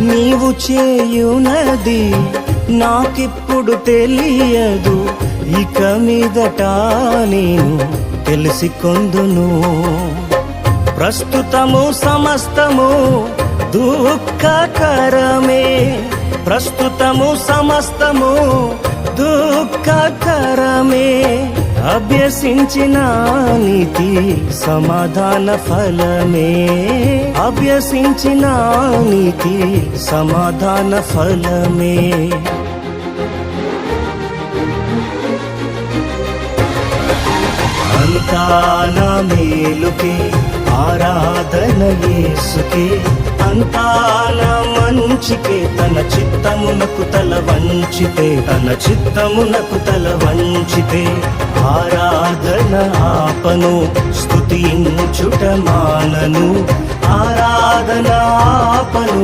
నీవు చేయునది నాకిప్పుడు తెలియదు, ఇక మీదట నేను తెలిసికొందును. ప్రస్తుతము సమస్తము దుఃఖకరమే, ప్రస్తుతము సమస్తము దుఃఖకరమే. అభ్యసించిన నీతి సమాధాన ఫలమే, అభ్యసించిన నీతి సమాధాన ఫలమే. అంతా నా మేలుకే, ఆరాధన యేసుకే, అంతా నా మంచికే. తన చిత్తమునకు తల వంచితే, తన చిత్తమునకు తల వంచితే ఆరాధన ఆపను, స్తుతించుట మానను. ఆరాధన ఆపను,